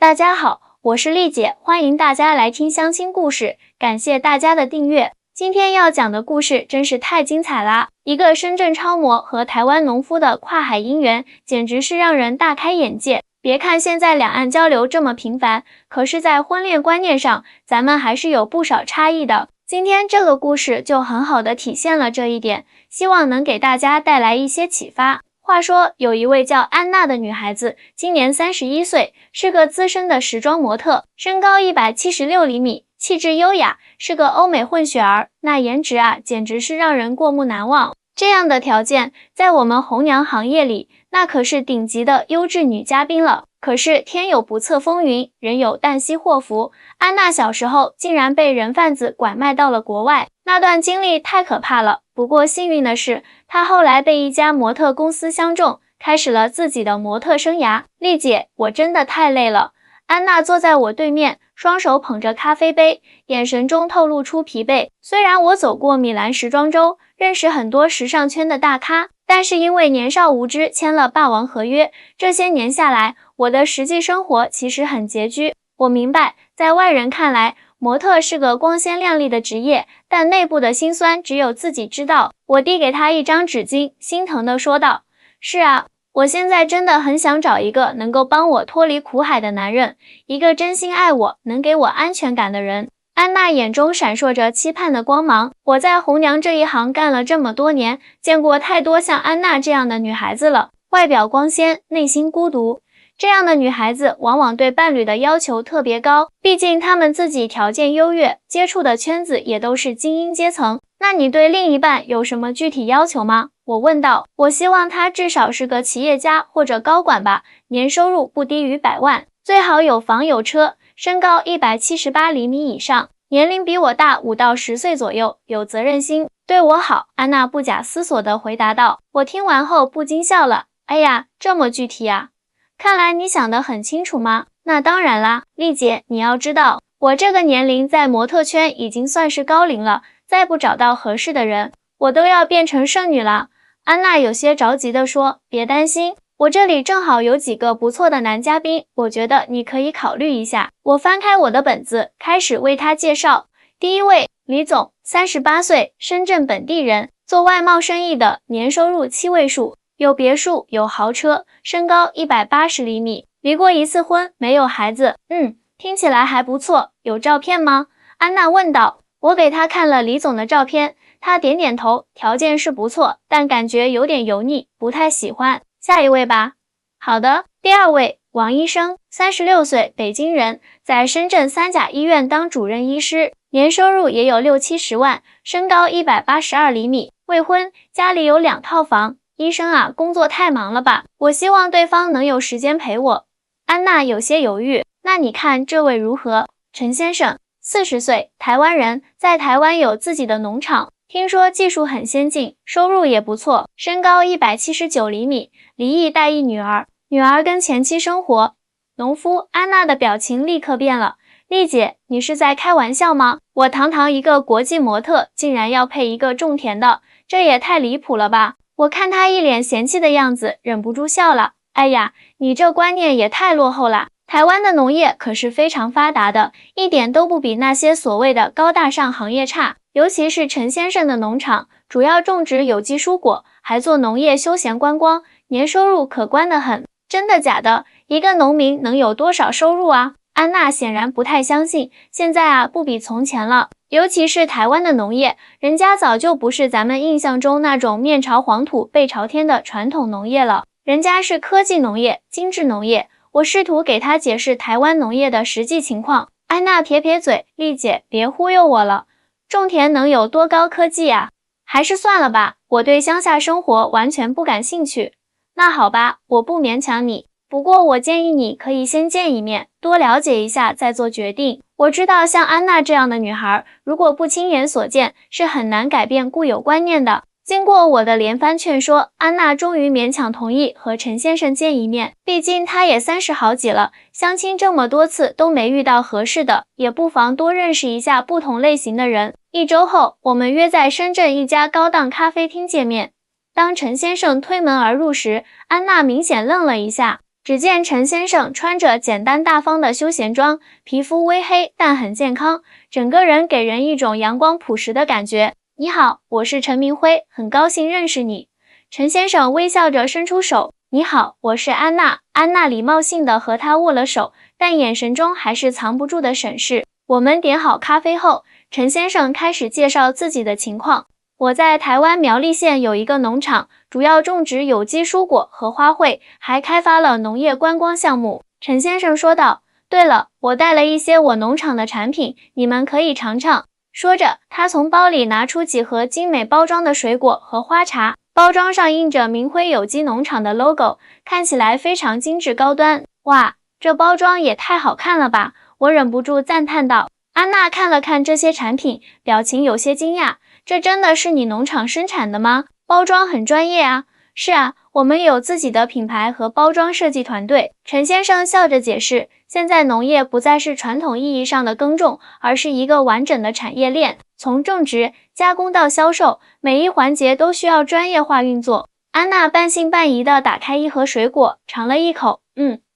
大家好，我是丽姐，欢迎大家来听相亲故事，感谢大家的订阅。今天要讲的故事真是太精彩啦！一个深圳超模和台湾农夫的跨海姻缘，简直是让人大开眼界。别看现在两岸交流这么频繁，可是在婚恋观念上，咱们还是有不少差异的。今天这个故事就很好的体现了这一点，希望能给大家带来一些启发。话说，有一位叫安娜的女孩子，今年31岁，是个资深的时装模特，身高176厘米，气质优雅，是个欧美混血儿，那颜值啊，简直是让人过目难忘。这样的条件，在我们红娘行业里，那可是顶级的优质女嘉宾了。可是天有不测风云，人有旦夕祸福。安娜小时候竟然被人贩子拐卖到了国外，那段经历太可怕了。不过幸运的是，她后来被一家模特公司相中，开始了自己的模特生涯。丽姐，我真的太累了。安娜坐在我对面，双手捧着咖啡杯，眼神中透露出疲惫。虽然我走过米兰时装周，认识很多时尚圈的大咖，但是因为年少无知签了霸王合约，这些年下来，我的实际生活其实很拮据。我明白，在外人看来，模特是个光鲜亮丽的职业，但内部的辛酸只有自己知道。我递给他一张纸巾，心疼地说道：是啊，我现在真的很想找一个能够帮我脱离苦海的男人，一个真心爱我，能给我安全感的人。安娜眼中闪烁着期盼的光芒。我在红娘这一行干了这么多年，见过太多像安娜这样的女孩子了，外表光鲜，内心孤独。这样的女孩子往往对伴侣的要求特别高，毕竟她们自己条件优越，接触的圈子也都是精英阶层。那你对另一半有什么具体要求吗？我问道。我希望他至少是个企业家或者高管吧，年收入不低于100万，最好有房有车，身高178厘米以上，年龄比我大5到10岁左右，有责任心，对我好。安娜不假思索地回答道。我听完后不禁笑了。哎呀，这么具体啊，看来你想得很清楚吗？那当然啦，丽姐，你要知道，我这个年龄在模特圈已经算是高龄了，再不找到合适的人，我都要变成剩女了。安娜有些着急地说，别担心，我这里正好有几个不错的男嘉宾，我觉得你可以考虑一下。我翻开我的本子，开始为他介绍。第一位，李总，38岁，深圳本地人，做外贸生意的，年收入7位数，有别墅，有豪车，身高180厘米，离过1次婚，没有孩子。听起来还不错，有照片吗？安娜问道。我给他看了李总的照片，他点点头，条件是不错，但感觉有点油腻，不太喜欢。下一位吧。好的，第二位，王医生，36岁，北京人，在深圳3甲医院当主任医师，年收入也有60-70万，身高182厘米，未婚，家里有2套房。医生啊，工作太忙了吧，我希望对方能有时间陪我。安娜有些犹豫，那你看这位如何？陈先生，40岁，台湾人，在台湾有自己的农场，听说技术很先进，收入也不错，身高179厘米，离异带一女儿，女儿跟前妻生活。农夫。安娜的表情立刻变了。丽姐，你是在开玩笑吗？我堂堂一个国际模特，竟然要配一个种田的，这也太离谱了吧。我看她一脸嫌弃的样子，忍不住笑了。哎呀，你这观念也太落后啦。台湾的农业可是非常发达的，一点都不比那些所谓的高大上行业差。尤其是陈先生的农场，主要种植有机蔬果，还做农业休闲观光，年收入可观得很。真的假的？一个农民能有多少收入啊？安娜显然不太相信，现在啊不比从前了，尤其是台湾的农业，人家早就不是咱们印象中那种面朝黄土背朝天的传统农业了，人家是科技农业、精致农业。我试图给她解释台湾农业的实际情况。安娜撇撇嘴，丽姐，别忽悠我了，种田能有多高科技啊？还是算了吧，我对乡下生活完全不感兴趣。那好吧，我不勉强你，不过我建议你可以先见一面，多了解一下再做决定。我知道像安娜这样的女孩，如果不亲眼所见，是很难改变固有观念的。经过我的连番劝说，安娜终于勉强同意和陈先生见一面。毕竟她也30好几了，相亲这么多次都没遇到合适的，也不妨多认识一下不同类型的人。1周后，我们约在深圳一家高档咖啡厅见面。当陈先生推门而入时，安娜明显愣了一下。只见陈先生穿着简单大方的休闲装，皮肤微黑但很健康，整个人给人一种阳光朴实的感觉。你好，我是陈明辉，很高兴认识你。陈先生微笑着伸出手。你好，我是安娜。安娜礼貌性地和他握了手，但眼神中还是藏不住的审视。我们点好咖啡后，陈先生开始介绍自己的情况。我在台湾苗栗县有一个农场，主要种植有机蔬果和花卉，还开发了农业观光项目。陈先生说道。对了，我带了一些我农场的产品，你们可以尝尝。说着，他从包里拿出几盒精美包装的水果和花茶，包装上印着明辉有机农场的 logo， 看起来非常精致高端。哇，这包装也太好看了吧！我忍不住赞叹道。安娜看了看这些产品，表情有些惊讶。这真的是你农场生产的吗？包装很专业啊。是啊，我们有自己的品牌和包装设计团队。陈先生笑着解释，现在农业不再是传统意义上的耕种，而是一个完整的产业链，从种植、加工到销售，每一环节都需要专业化运作。安娜半信半疑地打开一盒水果，尝了一口，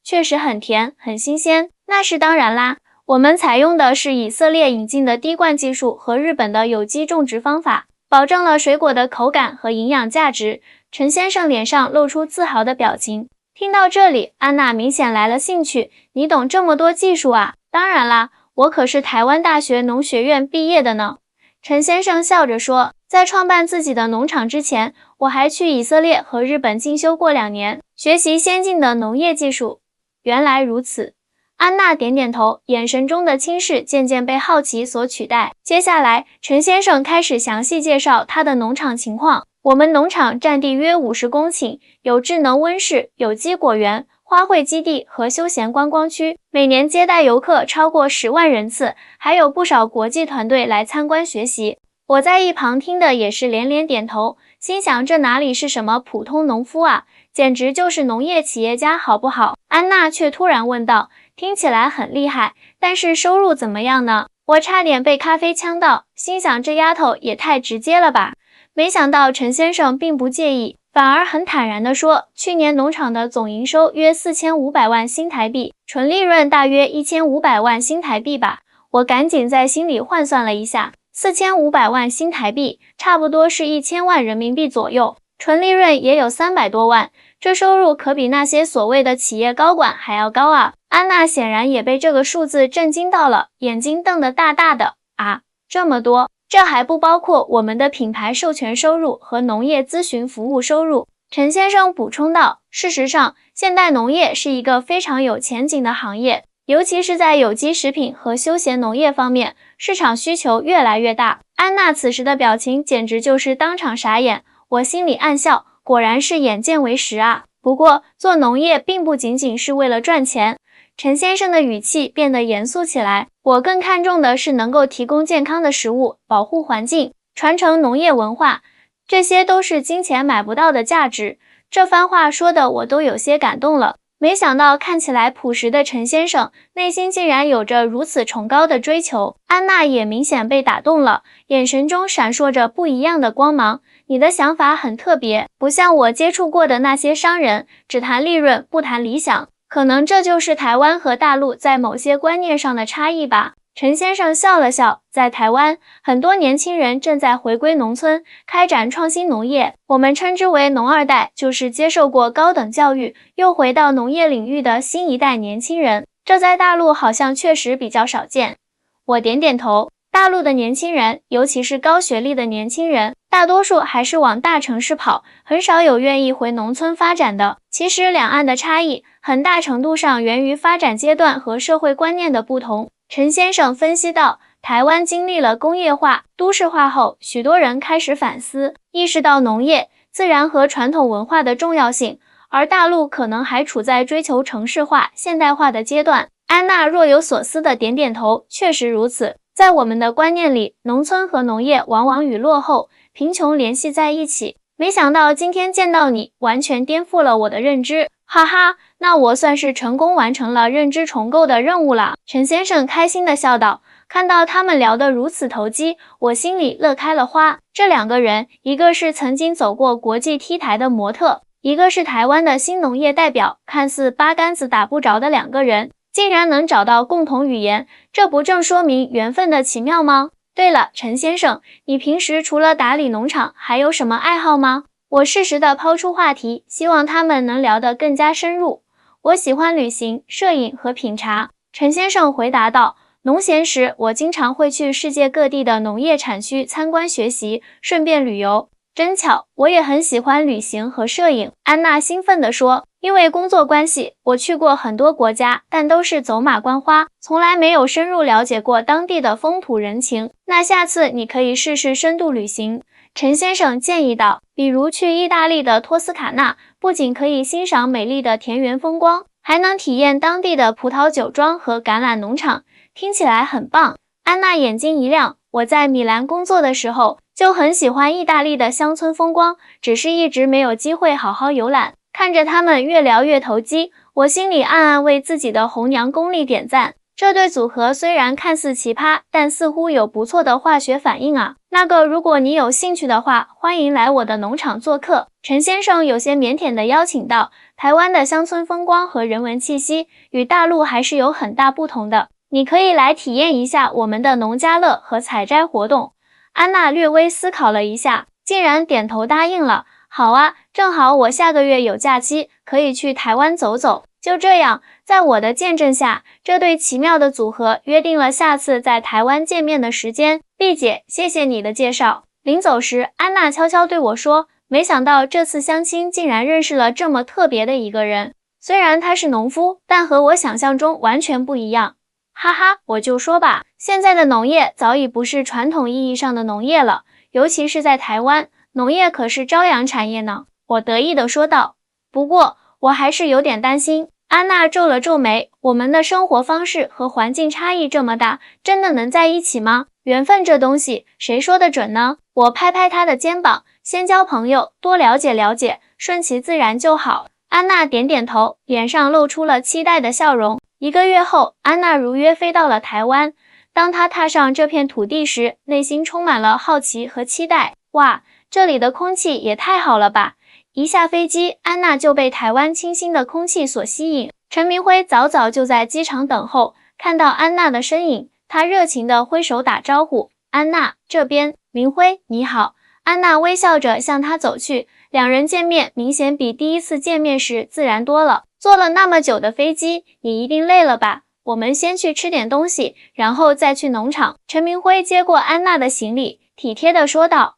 确实很甜，很新鲜。那是当然啦。我们采用的是以色列引进的滴灌技术和日本的有机种植方法，保证了水果的口感和营养价值。陈先生脸上露出自豪的表情。听到这里，安娜明显来了兴趣。你懂这么多技术啊？当然啦，我可是台湾大学农学院毕业的呢。陈先生笑着说，在创办自己的农场之前，我还去以色列和日本进修过2年，学习先进的农业技术。原来如此。安娜点点头，眼神中的轻视渐渐被好奇所取代。接下来，陈先生开始详细介绍他的农场情况。我们农场占地约50公顷，有智能温室、有机果园、花卉基地和休闲观光区，每年接待游客超过10万人次，还有不少国际团队来参观学习。我在一旁听的也是连连点头，心想这哪里是什么普通农夫啊，简直就是农业企业家好不好？安娜却突然问道，听起来很厉害，但是收入怎么样呢？我差点被咖啡呛到，心想这丫头也太直接了吧。没想到陈先生并不介意，反而很坦然地说，去年农场的总营收约4500万新台币，纯利润大约1500万新台币吧。我赶紧在心里换算了一下，4500万新台币，差不多是1000万人民币左右，纯利润也有300多万，这收入可比那些所谓的企业高管还要高啊！安娜显然也被这个数字震惊到了，眼睛瞪得大大的。啊，这么多！这还不包括我们的品牌授权收入和农业咨询服务收入。陈先生补充道，事实上，现代农业是一个非常有前景的行业，尤其是在有机食品和休闲农业方面，市场需求越来越大。安娜此时的表情简直就是当场傻眼，我心里暗笑，果然是眼见为实啊。不过，做农业并不仅仅是为了赚钱。陈先生的语气变得严肃起来，我更看重的是能够提供健康的食物，保护环境，传承农业文化，这些都是金钱买不到的价值。这番话说的我都有些感动了。没想到看起来朴实的陈先生，内心竟然有着如此崇高的追求。安娜也明显被打动了，眼神中闪烁着不一样的光芒。你的想法很特别，不像我接触过的那些商人，只谈利润不谈理想。可能这就是台湾和大陆在某些观念上的差异吧。陈先生笑了笑，在台湾，很多年轻人正在回归农村，开展创新农业，我们称之为农二代，就是接受过高等教育，又回到农业领域的新一代年轻人。这在大陆好像确实比较少见。我点点头。大陆的年轻人，尤其是高学历的年轻人，大多数还是往大城市跑，很少有愿意回农村发展的。其实两岸的差异，很大程度上源于发展阶段和社会观念的不同。陈先生分析到，台湾经历了工业化、都市化后，许多人开始反思，意识到农业、自然和传统文化的重要性，而大陆可能还处在追求城市化、现代化的阶段。安娜若有所思地点点头，确实如此。在我们的观念里，农村和农业往往与落后、贫穷联系在一起。没想到今天见到你，完全颠覆了我的认知。哈哈，那我算是成功完成了认知重构的任务了。陈先生开心地笑道。看到他们聊得如此投机，我心里乐开了花。这两个人，一个是曾经走过国际 T 台的模特，一个是台湾的新农业代表，看似八竿子打不着的两个人，竟然能找到共同语言，这不正说明缘分的奇妙吗？对了，陈先生，你平时除了打理农场，还有什么爱好吗？我适时地抛出话题，希望他们能聊得更加深入。我喜欢旅行、摄影和品茶。陈先生回答道，农闲时，我经常会去世界各地的农业产区参观学习，顺便旅游。真巧，我也很喜欢旅行和摄影。安娜兴奋地说，因为工作关系，我去过很多国家，但都是走马观花，从来没有深入了解过当地的风土人情。那下次你可以试试深度旅行。陈先生建议道，比如去意大利的托斯卡纳，不仅可以欣赏美丽的田园风光，还能体验当地的葡萄酒庄和橄榄农场，听起来很棒。安娜眼睛一亮，我在米兰工作的时候，就很喜欢意大利的乡村风光，只是一直没有机会好好游览。看着他们越聊越投机，我心里暗暗为自己的红娘功力点赞。这对组合虽然看似奇葩，但似乎有不错的化学反应啊。那个，如果你有兴趣的话，欢迎来我的农场做客。陈先生有些腼腆地邀请道，台湾的乡村风光和人文气息与大陆还是有很大不同的，你可以来体验一下我们的农家乐和采摘活动。安娜略微思考了一下，竟然点头答应了。好啊，正好我下个月有假期，可以去台湾走走。就这样，在我的见证下，这对奇妙的组合约定了下次在台湾见面的时间。丽姐，谢谢你的介绍。临走时，安娜悄悄对我说，没想到这次相亲竟然认识了这么特别的一个人。虽然他是农夫，但和我想象中完全不一样。哈哈，我就说吧，现在的农业早已不是传统意义上的农业了，尤其是在台湾，农业可是朝阳产业呢。我得意地说道。不过，我还是有点担心。安娜皱了皱眉，我们的生活方式和环境差异这么大，真的能在一起吗？缘分这东西，谁说得准呢？我拍拍她的肩膀，先交朋友，多了解了解，顺其自然就好。安娜点点头，脸上露出了期待的笑容。1个月后，安娜如约飞到了台湾。当她踏上这片土地时，内心充满了好奇和期待。哇，这里的空气也太好了吧！一下飞机，安娜就被台湾清新的空气所吸引。陈明辉早早就在机场等候，看到安娜的身影，他热情地挥手打招呼：“安娜，这边。”明辉，你好。安娜微笑着向他走去，两人见面明显比第一次见面时自然多了。坐了那么久的飞机，你一定累了吧？我们先去吃点东西，然后再去农场。陈明辉接过安娜的行李，体贴地说道。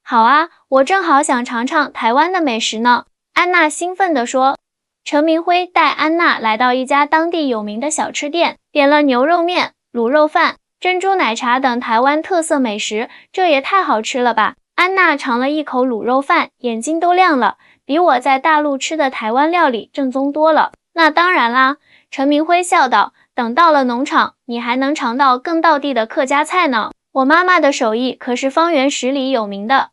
好啊，我正好想尝尝台湾的美食呢。安娜兴奋地说。陈明辉带安娜来到一家当地有名的小吃店，点了牛肉面、卤肉饭、珍珠奶茶等台湾特色美食，这也太好吃了吧！安娜尝了一口卤肉饭，眼睛都亮了，比我在大陆吃的台湾料理正宗多了。那当然啦，陈明辉笑道，等到了农场，你还能尝到更道地的客家菜呢。我妈妈的手艺可是方圆10里有名的。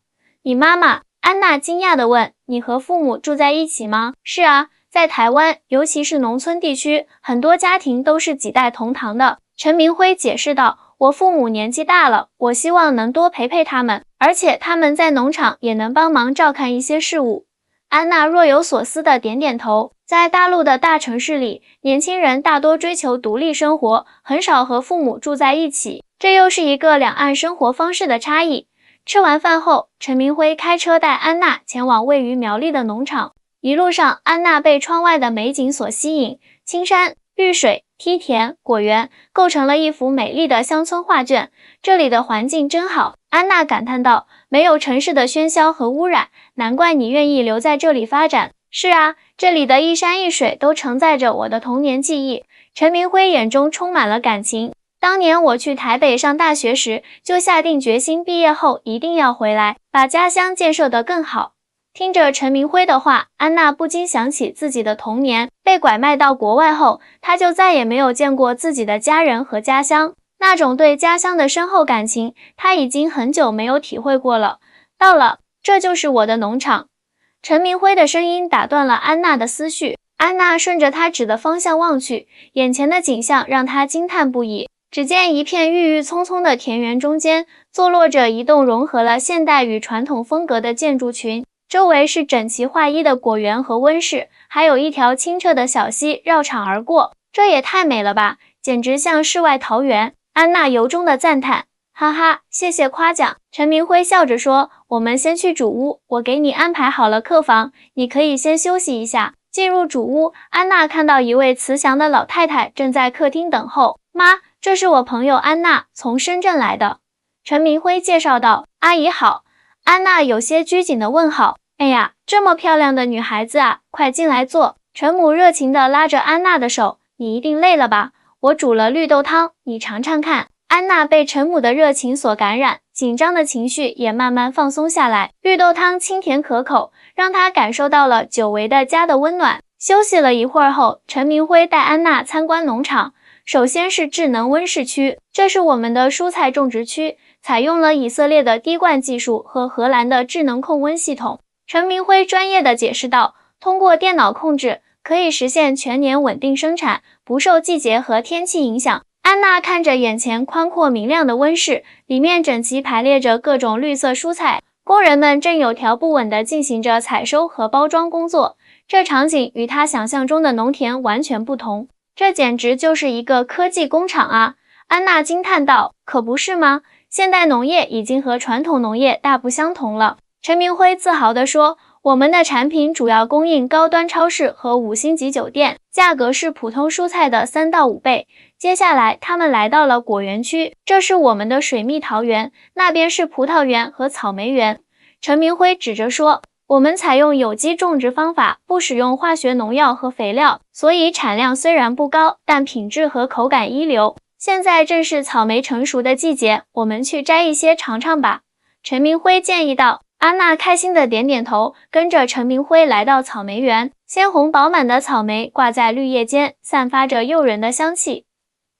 你妈妈？安娜惊讶地问，你和父母住在一起吗？是啊，在台湾，尤其是农村地区，很多家庭都是几代同堂的。陈明辉解释道，我父母年纪大了，我希望能多陪陪他们，而且他们在农场也能帮忙照看一些事务。安娜若有所思地点点头。在大陆的大城市里，年轻人大多追求独立生活，很少和父母住在一起，这又是一个两岸生活方式的差异。吃完饭后，陈明辉开车带安娜前往位于苗栗的农场。一路上，安娜被窗外的美景所吸引，青山、绿水、梯田、果园，构成了一幅美丽的乡村画卷。这里的环境真好，安娜感叹道，没有城市的喧嚣和污染，难怪你愿意留在这里发展。是啊，这里的一山一水都承载着我的童年记忆。陈明辉眼中充满了感情。当年我去台北上大学时，就下定决心毕业后一定要回来，把家乡建设得更好。听着陈明辉的话，安娜不禁想起自己的童年，被拐卖到国外后，她就再也没有见过自己的家人和家乡。那种对家乡的深厚感情，她已经很久没有体会过了。到了，这就是我的农场。陈明辉的声音打断了安娜的思绪。安娜顺着他指的方向望去，眼前的景象让她惊叹不已。只见一片郁郁葱葱的田园中间，坐落着一栋融合了现代与传统风格的建筑群。周围是整齐划一的果园和温室，还有一条清澈的小溪绕场而过。这也太美了吧，简直像世外桃源。安娜由衷的赞叹。哈哈，谢谢夸奖。陈明辉笑着说，我们先去主屋，我给你安排好了客房，你可以先休息一下。进入主屋，安娜看到一位慈祥的老太太正在客厅等候。妈，这是我朋友安娜，从深圳来的。陈明辉介绍道。阿姨好。安娜有些拘谨的问好。哎呀，这么漂亮的女孩子啊，快进来坐。陈母热情地拉着安娜的手，你一定累了吧？我煮了绿豆汤，你尝尝看。安娜被陈母的热情所感染，紧张的情绪也慢慢放松下来。绿豆汤清甜可口，让她感受到了久违的家的温暖。休息了一会儿后，陈明辉带安娜参观农场。首先是智能温室区，这是我们的蔬菜种植区，采用了以色列的滴灌技术和荷兰的智能控温系统。陈明辉专业地解释道，通过电脑控制，可以实现全年稳定生产，不受季节和天气影响。安娜看着眼前宽阔明亮的温室，里面整齐排列着各种绿色蔬菜，工人们正有条不紊地进行着采收和包装工作。这场景与她想象中的农田完全不同，这简直就是一个科技工厂啊！安娜惊叹道，可不是吗？现代农业已经和传统农业大不相同了。陈明辉自豪地说，我们的产品主要供应高端超市和5星级酒店，价格是普通蔬菜的3到5倍。接下来，他们来到了果园区，这是我们的水蜜桃园，那边是葡萄园和草莓园。陈明辉指着说，我们采用有机种植方法，不使用化学农药和肥料，所以产量虽然不高，但品质和口感一流。现在正是草莓成熟的季节，我们去摘一些尝尝吧。陈明辉建议道。安娜开心的点点头，跟着陈明辉来到草莓园。鲜红饱满的草莓挂在绿叶间，散发着诱人的香气。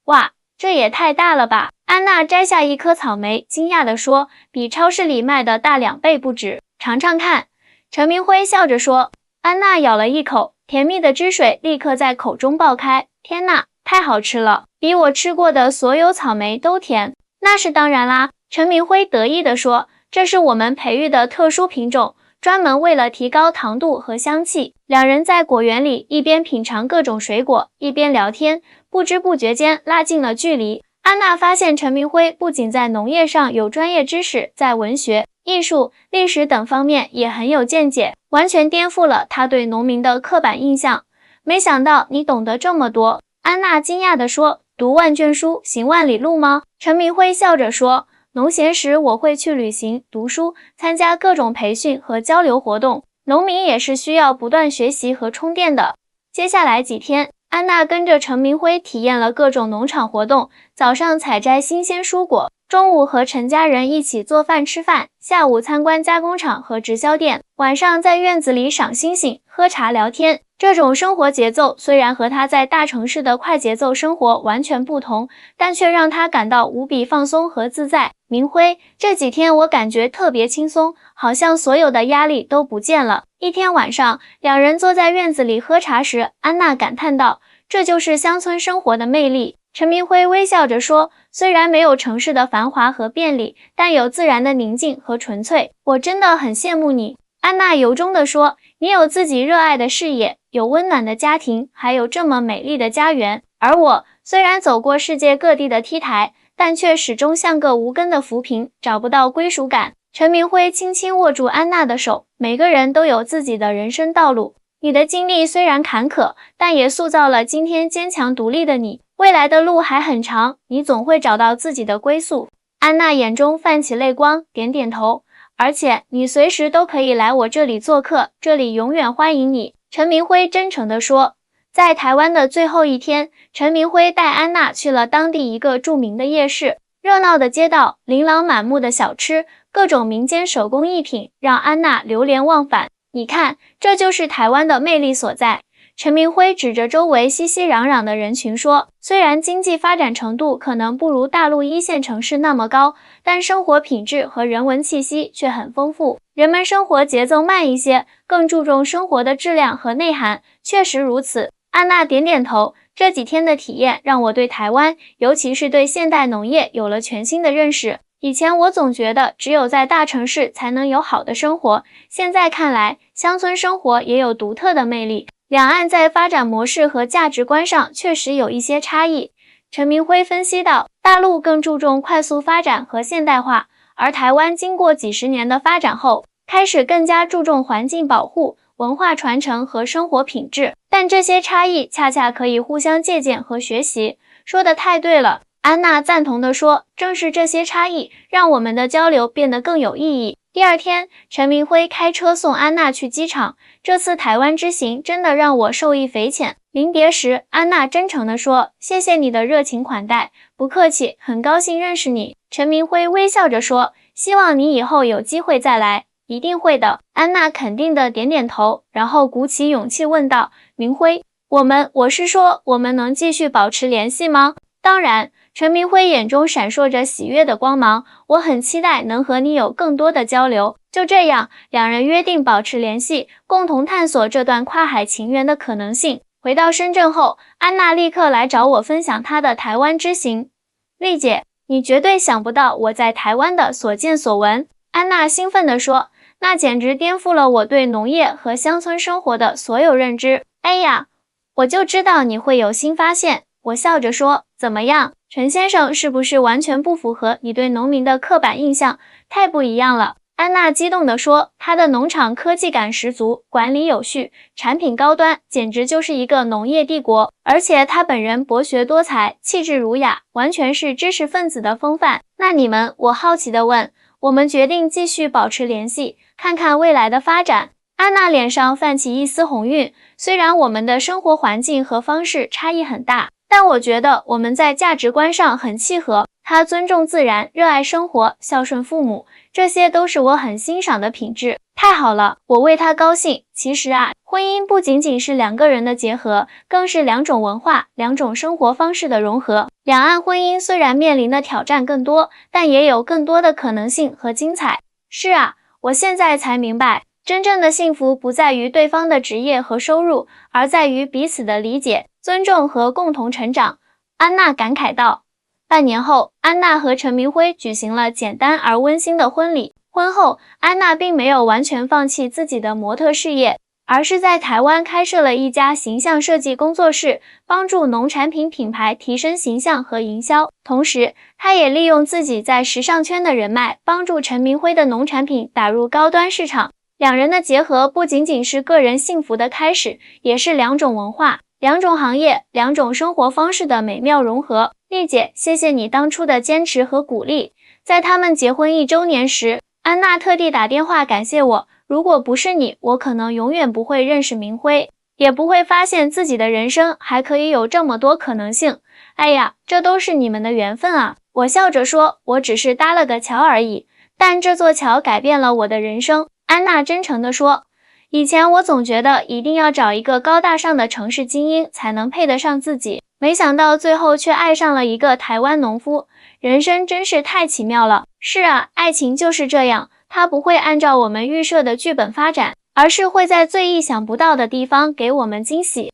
哇，这也太大了吧！安娜摘下一颗草莓，惊讶地说，比超市里卖的大2倍不止。尝尝看。陈明辉笑着说。安娜咬了一口，甜蜜的汁水立刻在口中爆开。天哪，太好吃了，比我吃过的所有草莓都甜。那是当然啦，陈明辉得意地说。这是我们培育的特殊品种，专门为了提高糖度和香气。两人在果园里一边品尝各种水果，一边聊天，不知不觉间拉近了距离。安娜发现陈明辉不仅在农业上有专业知识，在文学、艺术、历史等方面也很有见解，完全颠覆了他对农民的刻板印象。没想到你懂得这么多，安娜惊讶地说，读万卷书，行万里路吗？陈明辉笑着说，农闲时我会去旅行、读书，参加各种培训和交流活动。农民也是需要不断学习和充电的。接下来几天，安娜跟着陈明辉体验了各种农场活动，早上采摘新鲜蔬果，中午和陈家人一起做饭吃饭，下午参观加工厂和直销店，晚上在院子里赏星星、喝茶聊天。这种生活节奏虽然和他在大城市的快节奏生活完全不同，但却让他感到无比放松和自在。明辉，这几天我感觉特别轻松，好像所有的压力都不见了。一天晚上，两人坐在院子里喝茶时，安娜感叹道，这就是乡村生活的魅力。陈明辉微笑着说，虽然没有城市的繁华和便利，但有自然的宁静和纯粹。我真的很羡慕你。安娜由衷地说，你有自己热爱的事业，有温暖的家庭，还有这么美丽的家园。而我，虽然走过世界各地的 T 台，但却始终像个无根的浮萍，找不到归属感。陈明辉轻轻握住安娜的手，每个人都有自己的人生道路。你的经历虽然坎坷，但也塑造了今天坚强独立的你。未来的路还很长，你总会找到自己的归宿。安娜眼中泛起泪光，点点头。而且你随时都可以来我这里做客，这里永远欢迎你。陈明辉真诚地说。在台湾的最后一天，陈明辉带安娜去了当地一个著名的夜市，热闹的街道，琳琅满目的小吃，各种民间手工艺品，让安娜流连忘返。你看，这就是台湾的魅力所在。陈明辉指着周围熙熙攘攘的人群说，虽然经济发展程度可能不如大陆1线城市那么高，但生活品质和人文气息却很丰富。人们生活节奏慢一些，更注重生活的质量和内涵，确实如此。安娜点点头，这几天的体验让我对台湾，尤其是对现代农业有了全新的认识。以前我总觉得只有在大城市才能有好的生活，现在看来，乡村生活也有独特的魅力。两岸在发展模式和价值观上确实有一些差异。陈明辉分析到，大陆更注重快速发展和现代化，而台湾经过几十年的发展后，开始更加注重环境保护、文化传承和生活品质。但这些差异恰恰可以互相借鉴和学习。说得太对了。安娜赞同地说，正是这些差异让我们的交流变得更有意义。第二天，陈明辉开车送安娜去机场。这次台湾之行真的让我受益匪浅。临别时，安娜真诚地说，谢谢你的热情款待。不客气，很高兴认识你。陈明辉微笑着说，希望你以后有机会再来。一定会的。安娜肯定地点点头，然后鼓起勇气问道，明辉，我是说，我们能继续保持联系吗？当然。陈明辉眼中闪烁着喜悦的光芒，我很期待能和你有更多的交流。就这样，两人约定保持联系，共同探索这段跨海情缘的可能性。回到深圳后，安娜立刻来找我分享她的台湾之行。丽姐，你绝对想不到我在台湾的所见所闻。安娜兴奋地说，那简直颠覆了我对农业和乡村生活的所有认知。哎呀，我就知道你会有新发现。我笑着说，怎么样？陈先生是不是完全不符合你对农民的刻板印象？太不一样了。安娜激动地说，他的农场科技感十足，管理有序，产品高端，简直就是一个农业帝国。而且他本人博学多才，气质儒雅，完全是知识分子的风范。那你们，我好奇地问，我们决定继续保持联系，看看未来的发展。安娜脸上泛起一丝红晕，虽然我们的生活环境和方式差异很大，但我觉得我们在价值观上很契合。他尊重自然，热爱生活，孝顺父母，这些都是我很欣赏的品质。太好了，我为他高兴。其实啊，婚姻不仅仅是两个人的结合，更是两种文化、两种生活方式的融合。两岸婚姻虽然面临的挑战更多，但也有更多的可能性和精彩。是啊，我现在才明白，真正的幸福不在于对方的职业和收入，而在于彼此的理解、尊重和共同成长。安娜感慨道。半年后，安娜和陈明辉举行了简单而温馨的婚礼。婚后，安娜并没有完全放弃自己的模特事业，而是在台湾开设了一家形象设计工作室，帮助农产品品牌提升形象和营销。同时，她也利用自己在时尚圈的人脉，帮助陈明辉的农产品打入高端市场。两人的结合不仅仅是个人幸福的开始，也是两种文化、两种行业、两种生活方式的美妙融合。丽姐，谢谢你当初的坚持和鼓励。在他们结婚1周年时，安娜特地打电话感谢我，如果不是你，我可能永远不会认识明辉，也不会发现自己的人生还可以有这么多可能性。哎呀，这都是你们的缘分啊。我笑着说，我只是搭了个桥而已，但这座桥改变了我的人生。安娜真诚地说，以前我总觉得一定要找一个高大上的城市精英才能配得上自己，没想到最后却爱上了一个台湾农夫，人生真是太奇妙了。是啊，爱情就是这样，它不会按照我们预设的剧本发展，而是会在最意想不到的地方给我们惊喜。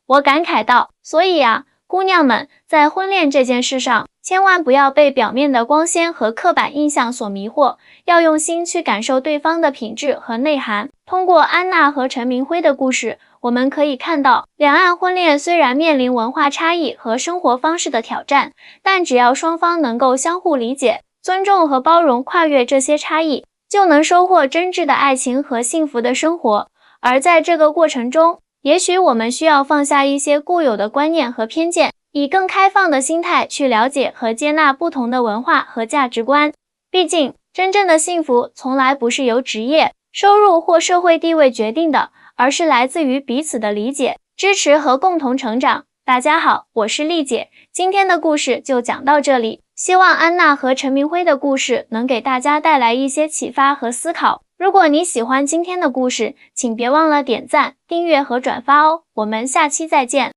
我感慨道，所以啊，姑娘们，在婚恋这件事上，千万不要被表面的光鲜和刻板印象所迷惑，要用心去感受对方的品质和内涵。通过安娜和陈明辉的故事，我们可以看到，两岸婚恋虽然面临文化差异和生活方式的挑战，但只要双方能够相互理解、尊重和包容，跨越这些差异，就能收获真挚的爱情和幸福的生活。而在这个过程中，也许我们需要放下一些固有的观念和偏见，以更开放的心态去了解和接纳不同的文化和价值观。毕竟，真正的幸福从来不是由职业、收入或社会地位决定的，而是来自于彼此的理解、支持和共同成长。大家好，我是丽姐，今天的故事就讲到这里。希望安娜和陈明辉的故事能给大家带来一些启发和思考。如果你喜欢今天的故事，请别忘了点赞、订阅和转发哦。我们下期再见。